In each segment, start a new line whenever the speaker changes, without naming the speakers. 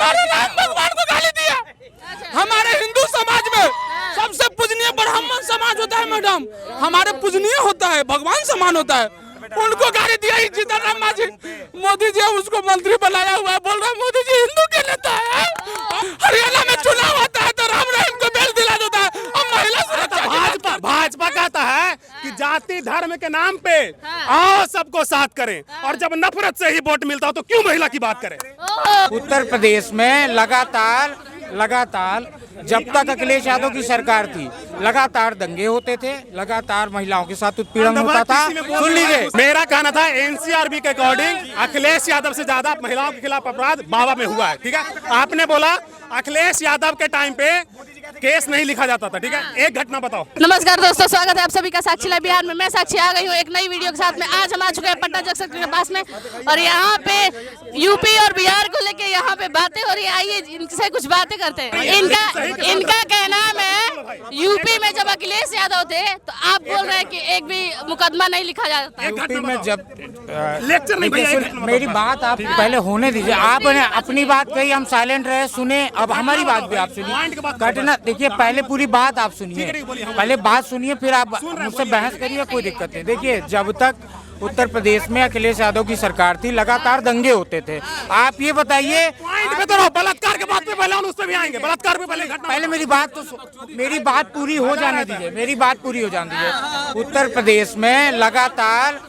हमारे राम भगवान को गाली दिया। हमारे हिंदू समाज में सबसे पूजनीय ब्राह्मण समाज होता है मैडम, हमारे पूजनीय होता है, भगवान समान होता है, उनको गाली दिया। जीतन मांझी मोदी जी उसको मंत्री बनाया हुआ है, बोल रहा है मोदी जी हिंदू के नेता है। हरियाणा में चुनाव होता है तो राम रहीम को बेल दिला देता है। अब महिला सुरक्षा
भाजपा कहता है कि जाति धर्म के नाम पे आओ सबको साथ करें, और जब नफरत से ही वोट मिलता हो तो क्यों महिला की बात करें।
उत्तर प्रदेश में लगातार जब तक अखिलेश यादव की सरकार थी लगातार दंगे होते थे, लगातार महिलाओं के साथ उत्पीड़न होता था। सुन लीजिए,
मेरा कहना था एनसीआरबी के अकॉर्डिंग अखिलेश यादव से ज्यादा महिलाओं के खिलाफ अपराध बाबा में हुआ है। ठीक है, आपने बोला अखिलेश यादव के टाइम पे केस नहीं लिखा जाता था। ठीक है, एक घटना बताओ।
नमस्कार दोस्तों, स्वागत है आप सभी का साक्षी लाइव बिहार में। मैं साक्षी आ गई हूँ एक नई वीडियो के साथ में। आज हम आ चुके हैं पटना जंक्शन के पास में, और यहाँ पे यूपी और बिहार को लेके यहाँ पे बातें हो रही है। आइए इनसे कुछ बातें करते हैं। इनका कहना है यूपी में जब अखिलेश यादव थे तो आप बोल रहे हैं कि एक भी मुकदमा नहीं लिखा जाता।
यूपी में जब
लेक्चर नहीं भैया,
मेरी बात आप पहले होने दीजिए। आपने अपनी बात कही, हम साइलेंट रहे, सुने, अब हमारी बात भी आप सुनिए। घटना देखिए, पहले पूरी बात आप सुनिए, पहले बात सुनिए, फिर आप मुझसे बहस करिए, कोई दिक्कत नहीं। देखिए, जब तक उत्तर प्रदेश में अखिलेश यादव की सरकार थी लगातार दंगे होते थे। आप ये बताइए,
बलात्कार के बाद पहले उस पे भी आएंगे, बलात्कार पे
पहले मेरी बात पूरी हो जाने दीजिए, मेरी बात पूरी हो जाने दीजिए। उत्तर प्रदेश में लगातार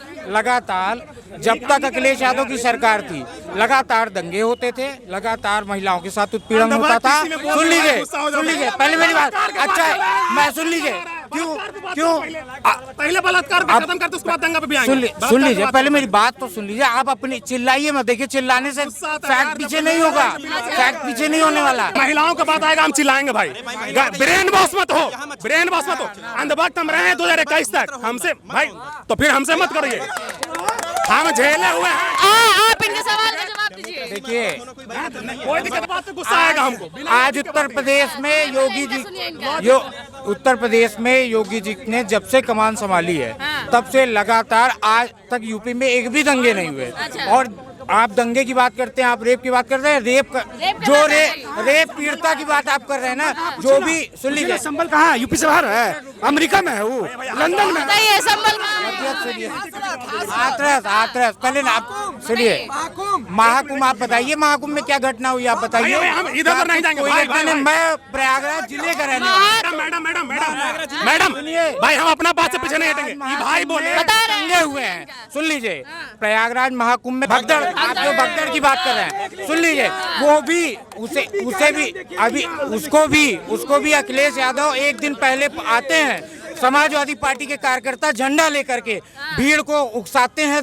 जब तक अखिलेश यादव की सरकार थी लगातार दंगे होते थे, लगातार महिलाओं के साथ उत्पीड़न होता था। सुन लीजिए पहले मेरी बात। अच्छा, मैं सुन लीजिए, क्यों
पहले बलात्कार पे खत्म करते उसके बाद दंगा पे भी आएंगे।
सुन लीजिए, पहले मेरी बात तो सुन लीजिए। आप अपनी चिल्लाइए मत। देखिए, चिल्लाने से फैक्ट पीछे नहीं होगा, फैक्ट पीछे नहीं होने वाला।
महिलाओं का बात आएगा हम चिल्लाएंगे भाई। ब्रेन वॉश मत हो, ब्रेन वॉश मत हो। अंधभक्त हम रहे हैं 2021 तक, हमसे भाई तो फिर हमसे मत करिए, हम झेले हुए हैं।
आप इनके सवाल का जवाब दीजिए।
देखिए,
कोई दिक्कत बात तो गुस्सा आएगा हमको।
आज उत्तर प्रदेश में योगी जी ने जब से कमान संभाली है तब से लगातार आज तक यूपी में एक भी दंगे नहीं हुए। और आप दंगे की बात करते हैं, आप रेप की बात करते हैं। रेप पीड़िता की बात आप कर रहे हैं ना, जो भी। सुन लीजिए,
संबल कहाँ है? यूपी से बाहर है, अमेरिका में है, वो लंदन में
हाथरस। पहले ना आप सुनिए, महाकुंभ आप बताइए, महाकुंभ में क्या घटना हुई आप बताइए।
हम इधर नहीं जाएंगे भाई।
मैं प्रयागराज जिले का रहने वाला।
मैडम भाई, हम अपना बात से पीछे नहीं हटेंगे। भाई बोले
दंगे हुए हैं। सुन लीजिए, प्रयागराज महाकुंभ में भगदड़, आप जो भगदड़ की बात कर रहे हैं, सुन लीजिए, वो भी उसे भी अभी उसको भी अखिलेश यादव एक दिन पहले आते हैं, समाजवादी पार्टी के कार्यकर्ता झंडा लेकर के भीड़ को उकसाते हैं,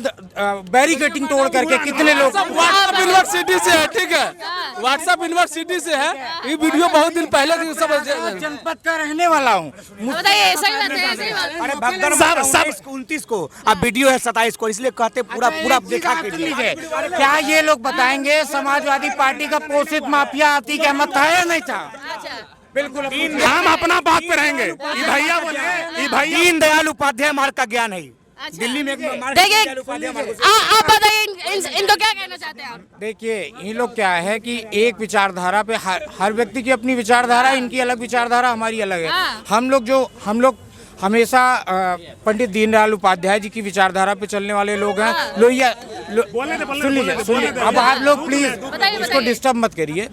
बैरिकेडिंग तोड़ करके। कितने लोग
व्हाट्सएप यूनिवर्सिटी से है, ठीक है, व्हाट्सएप यूनिवर्सिटी से है ये वीडियो, बहुत दिन पहले सब
जनपद का रहने वाला हूँ।
बताइए, सही बात है।
अरे भगदड़ सब 29 को, अब वीडियो है 27 को, इसलिए कहते पूरा देखा के
लीजिए। क्या ये लोग बताएंगे समाजवादी पार्टी का पोषित माफिया अतीक अहमद था या नहीं था? बिल्कुल,
हम अपना बात पे रहेंगे। ये भैया बोले,
दीन दयाल उपाध्याय मार्ग का ज्ञान है। दिल्ली में
देखिए, आप बताइए इनको क्या कहना चाहते हैं आप?
देखिए, ये लोग क्या है कि एक विचारधारा पे हर व्यक्ति की अपनी विचारधारा, इनकी अलग विचारधारा, हमारी अलग है। हम लोग हमेशा पंडित दीनदयाल उपाध्याय जी की विचारधारा पे चलने वाले लोग हैं। सुन लीजिए, अब आप लोग प्लीज इसको डिस्टर्ब मत करिए।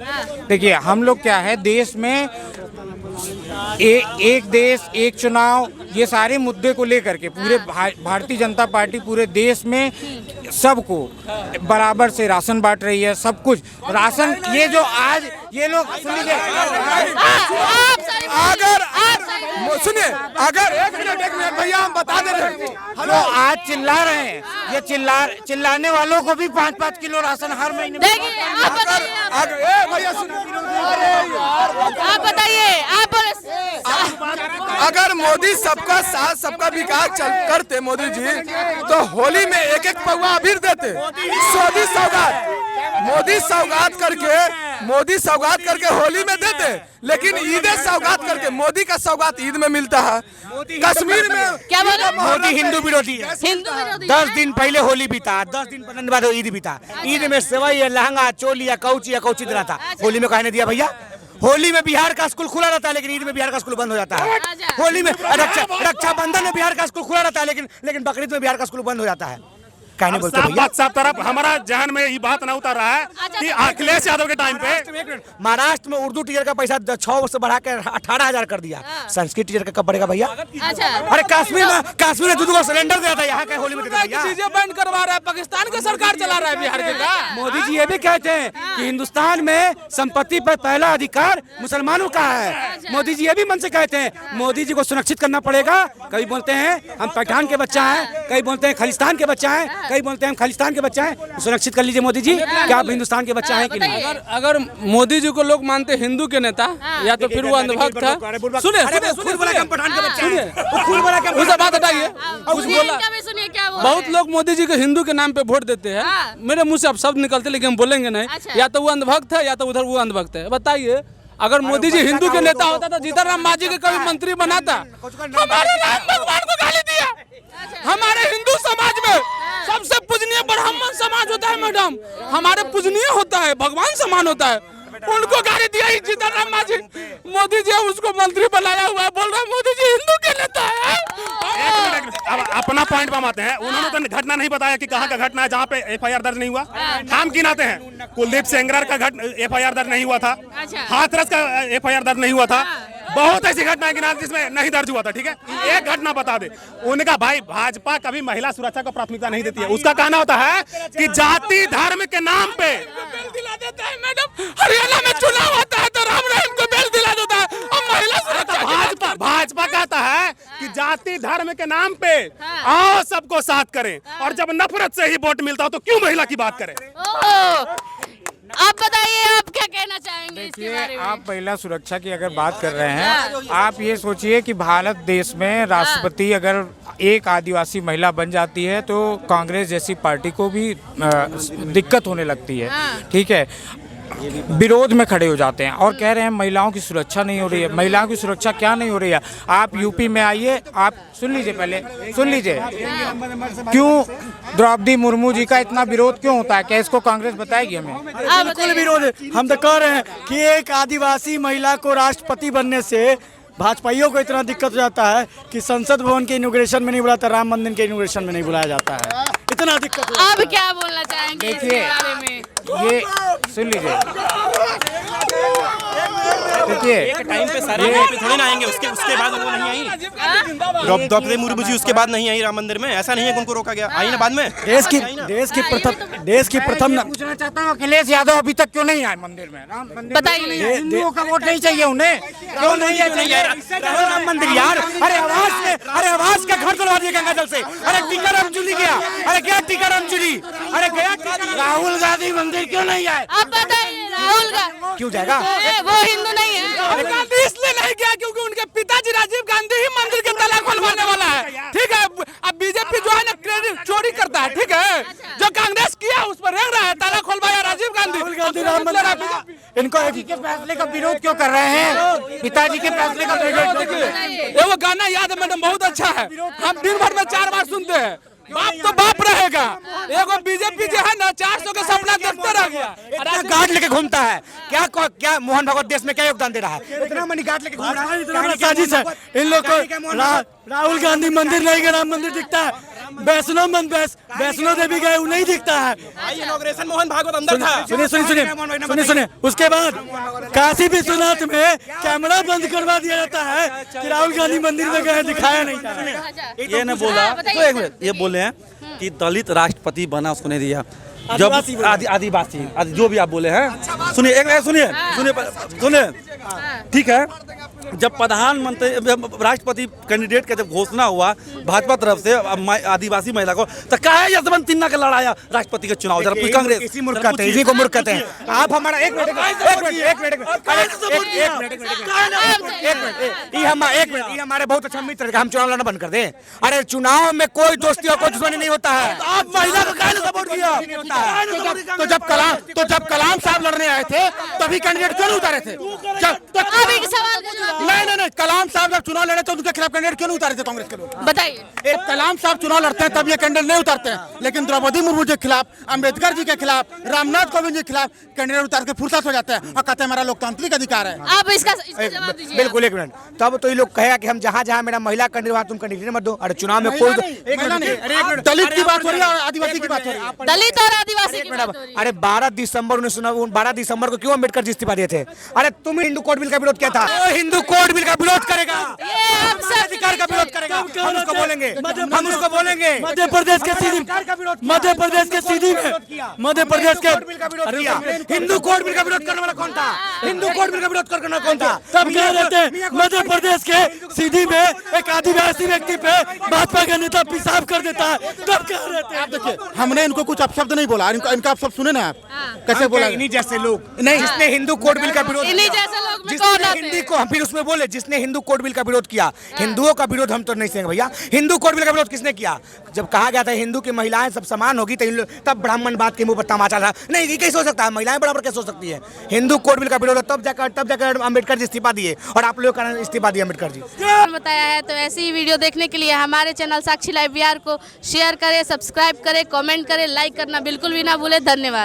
देखिए, हम लोग क्या है, देश में एक देश एक चुनाव, ये सारे मुद्दे को लेकर के पूरे भारतीय जनता पार्टी पूरे देश में सबको बराबर से राशन बांट रही है। सब कुछ राशन, ये जो आज ये लोग सुन लीजिए,
सुनिए, अगर एक मिनट भैया हम बता दे रहे हैं,
जो आज चिल्ला रहे हैं, ये चिल्लाने वालों को भी 5-5 किलो राशन हर महीने।
देखिए, आप बताइए, आप बोले।
अगर मोदी सबका साथ सबका विकास करते मोदी जी, तो होली में एक पौवा अबीर देते। मोदी सौगात करके
मोदी सौगात करके होली में देते, लेकिन ईद सौगात करके मोदी का सौगात ईद में मिलता है। कश्मीर में
क्या बोला?
मोदी हिंदू विरोधी है।
हिंदू विरोधी
10 दिन पहले होली बीता, 10 दिन पहले बाद ईद बीता। ईद में सेवई है, लहंगा, चोली या कौची दिला था। होली में कहने दिया भैया? होली में बिहार का स्कूल खुला रहता है, लेकिन ईद में बिहार का स्कूल बंद हो जाता है। होली में रक्षाबंधन में बिहार का स्कूल खुला रहता है, लेकिन बकरीद में बिहार का स्कूल बंद हो जाता है। कहने बोलते भैया
साफ तरफ हमारा जहन में ये बात न उतर रहा है कि अखिलेश यादव के टाइम पे
महाराष्ट्र में उर्दू टीचर का पैसा 6 से बढ़ा के 18,000 कर दिया। संस्कृत टीचर का कब बढ़ेगा भैया? अरे कश्मीर में दूध को सिलेंडर दिया था, यहाँ का होली में देता भैया।
चीजें बैंड करवा रहा है, पाकिस्तान की सरकार चला रहा है बिहार के का।
मोदी जी ये भी कहते हैं कि हिंदुस्तान में संपत्ति पर पहला अधिकार मुसलमानों का है। मोदी जी ये भी मन से कहते हैं मोदी जी को सुरक्षित करना पड़ेगा। कभी बोलते हैं हम पठान के बच्चा हैं, कभी बोलते हैं खालिस्तान के बच्चा हैं, कई बोलते हैं हम खालिस्तान के बच्चा हैं। सुरक्षित कर लीजिए मोदी जी, क्या आप हिंदुस्तान के बच्चा हैं कि नहीं?
अगर मोदी जी को लोग मानते हिंदू के नेता, या तो फिर वो अंधभक्त था। सुनिए उसे बात हटाइए। कुछ बोला, बहुत लोग मोदी जी को हिंदू के नाम पे वोट देते हैं। मेरे मुंह से अब शब्द निकलते, लेकिन हम बोलेंगे नहीं। या तो वो अंधभक्त है, या तो उधर वो अंधभक्त है। बताइए, अगर मोदी जी हिंदू के नेता होता तो जीतन मांझी के कभी मंत्री बनाता? हमारे राम भगवान को गाली दिया। हमारे हिंदू समाज में सबसे पूजनीय ब्राह्मण समाज होता है मैडम, हमारे पूजनीय होता है, भगवान समान होता है। उनको गाली दिया जीतन राम मांझी। मोदी जी उसको मंत्री बनाया हुआ है, बोल रहा है मोदी जी हिंदू के नेता है।
अब अपना पॉइंट पर आते हैं। उन्होंने तो घटना नहीं बताया कि कहाँ का घटना है जहाँ पे FIR दर्ज नहीं हुआ। हम गिनाते हैं, कुलदीप सेंगरार का FIR दर्ज नहीं हुआ था, हाथरस का FIR दर्ज नहीं हुआ था। बहुत ऐसी घटनाएं गिना जिसमें नहीं दर्ज हुआ था। ठीक है, एक घटना बता दे। उनका भाई भाजपा कभी महिला सुरक्षा को प्राथमिकता नहीं देती है। उसका कहना होता है कि जाति धर्म के नाम पे
बेल दिला देता है मैडम। हरियाणा में चुनाव होता है तो राम रहीम को बेल दिला देता है, और महिला सुरक्षा।
भाजपा कहता है कि जाति धर्म के नाम पे आओ सबको साथ करें, और जब नफरत से ही वोट मिलता हो तो क्यों महिला की बात करें?
आप बताइए, आप क्या कहना चाहेंगे इसके बारे में?
आप महिला सुरक्षा की अगर बात कर रहे हैं, आप ये सोचिए कि भारत देश में राष्ट्रपति अगर एक आदिवासी महिला बन जाती है तो कांग्रेस जैसी पार्टी को भी दिक्कत होने लगती है। ठीक है, विरोध में खड़े हो जाते हैं और कह रहे हैं महिलाओं की सुरक्षा नहीं हो रही है। महिलाओं की सुरक्षा क्या नहीं हो रही है? आप यूपी में आइए, आप सुन लीजिए, पहले सुन लीजिए, क्यों द्रौपदी मुर्मू जी का इतना विरोध क्यों होता है? क्या इसको कांग्रेस बताएगी हमें?
बिल्कुल विरोध है। हम तो कह रहे हैं कि एक आदिवासी महिला को राष्ट्रपति बनने से भाजपाइयों को इतना दिक्कत हो जाता है कि संसद भवन के इनॉग्रेशन में नहीं बुलाता, राम मंदिर के इनॉग्रेशन में नहीं बुलाया जाता है। इतना दिक्कत।
आप क्या बोलना चाहेंगे इसके बारे में?
ये सुन लीजिए, देखिए
टाइम पे सारे थोड़ी ना आएंगे, उसके बाद वो नहीं आई। द्रौपदी मुर्मू जी उसके बाद नहीं आई राम मंदिर में। ऐसा नहीं है कि उनको रोका गया, आई ना बाद में।
देश की प्रथम
पूछना चाहता हूँ, अखिलेश यादव अभी तक क्यों नहीं आए मंदिर में? राम मंदिर
बताइए।
हिंदुओं का वोट नहीं चाहिए उन्हें, क्यों नहीं है राम मंदिर? यार अरे आवाज का घर खुलवा दिया गंगा जल से। अरे टीकाराम चुली गया, अरे क्या टीकाराम चुली, अरे गया। राहुल गांधी मंदिर क्यों नहीं आए?
आप बताइए, राहुल गांधी
क्यों जाएगा?
वो हिंदू नहीं है।
राहुल गांधी इसलिए नहीं गया क्योंकि उनके पिताजी राजीव गांधी ही मंदिर के ताला खुलवाने वाला है। ठीक है, अब बीजेपी जो है ना क्रेडिट चोरी करता है। ठीक है, जो कांग्रेस किया उस पर रेंग रहा है, ताला खुलवाया राजीव गांधी।
इनको के फैसले का विरोध क्यों कर रहे हैं? पिताजी के फैसले का विरोध।
ये वो गाना याद है मैडम, बहुत अच्छा है, हम दिन भर में 4 बार सुनते हैं। बाप तो बाप रहेगा। एगो बीजेपी जो है ना 400 का सपना देखते रह गया,
गार्ड लेके घूमता है। क्या मोहन भागवत देश में क्या योगदान दे रहा है? इतना मनी गार्ड लेके घूम रहा है।
साजिश है इन लोग को। राहुल गांधी मंदिर नहीं गए, राम मंदिर दिखता है। वैष्णो देवी गए, वो नहीं दिखता है।
इनॉग्रेशन मोहन भागवत अंदर था।
सुनिए। उसके बाद काशी विश्वनाथ में कैमरा बंद करवा दिया जाता है कि राहुल गांधी मंदिर में गए, दिखाया नहीं था।
ये ने बोला तो एक मिनट, ये बोले हैं कि दलित राष्ट्रपति बना, उसको नहीं दिया। जब आदिवासी जो भी आप बोले हैं, सुनिए ठीक है, जब प्रधानमंत्री राष्ट्रपति कैंडिडेट का जब घोषणा हुआ भाजपा तरफ से आदिवासी महिला को, तो काहे यशवंत सिन्हा का लड़ाया राष्ट्रपति का चुनाव? जरा कांग्रेस
इसी मूर्ख कहते हैं, इसी को मूर्ख कहते हैं। आप हमारा एक मिनट ये हमारे बहुत अच्छा मित्र है, हम चुनाव लड़ना बंद कर दें? अरे चुनाव में कोई दोस्ती और कोई दुश्मनी नहीं होता है।
आप महिला को काहे सपोर्ट किया?
तो जब कलाम साहब लड़ने आए थे तभी कैंडिडेट क्यों नहीं उतारे थे?
अभी के सवाल का जवाब
नहीं, कलाम साहब जब चुनाव लड़े तो उनके खिलाफ कैंडिडेट क्यों नहीं उतारे थे कांग्रेस के लोग?
बताइए।
कलाम साहब चुनाव लड़ते हैं तब ये कैंडिडेट नहीं उतारते हैं, लेकिन द्रौपदी मुर्मू जी के खिलाफ, अम्बेडकर जी के खिलाफ, रामनाथ कोविंद जी के खिलाफ कैंडिडेट उतार के फुर्सत हो जाते हैं और कहते हैं हमारा लोकतांत्रिक अधिकार है।
आप इसका जवाब दीजिए।
बिल्कुल, एक मिनट। तब तो ये लोग कहेगा कि हम जहाँ जहाँ मेरा महिला कैंडिडेट वहाँ तुम कैंडिडेट मत दो। अरे चुनाव में कोई
दलित की बात हो रही है और आदिवासी की बात हो रही है।
दलित और आदिवासी की बात हो रही है।
अरे 12 दिसंबर को क्यों अम्बेडकर जी इस्तीफा दिए थे? अरे तुम हिंदू कोड बिल का विरोध किया था, हिंदू कोड बिल का विरोध करेगा, अधिकार का विरोध करेगा, हम उसको बोलेंगे।
मध्य प्रदेश के सीधी मध्य प्रदेश के
हिंदू कोड बिल का विरोध करने वाला कौन था? हिंदू कोड बिल का विरोध करने वाला कौन था?
तब कह रहे थे मध्य प्रदेश के सीधी में एक आदिवासी व्यक्ति पे भाजपा का नेता पेशाब कर देता है, तब कह रहे थे।
आप देखिए, हमने इनको कुछ अपशब्द नहीं बोला, इनका अपशब्द सुने ना आप कैसे बोला?
इन्हीं जैसे लोग नहीं, जिसने हिंदू कोड बिल का विरोध,
इन्हीं जैसे लोग में
जिसने
कौन आते
हिंदी
हैं?
को, हम फिर उसमें बोले जिसने हिंदू कोड बिल का विरोध किया। हिंदुओं का विरोध हम तो नहीं सहेंगे भैया। हिंदू कोड बिल का विरोध किसने किया? जब कहा गया था हिंदू की महिलाएं सब समान होगी, तब ब्राह्मणवाद के मुंह पर तमाचा था। नहीं, ये कैसे हो सकता है? महिलाएं बराबर कैसे हो सकती है? हिंदू कोड बिल का विरोध तब जाकर अम्बेडकर जी इस्तीफा दिए और आप लोगों का इस्तीफा दिया अम्बेडकर जी।
बताया है। तो ऐसी ही वीडियो देखने के लिए हमारे चैनल साक्षी लाइव बिहार को शेयर करें, सब्सक्राइब करें, कमेंट करें, लाइक करना बिल्कुल भी ना भूलें। धन्यवाद।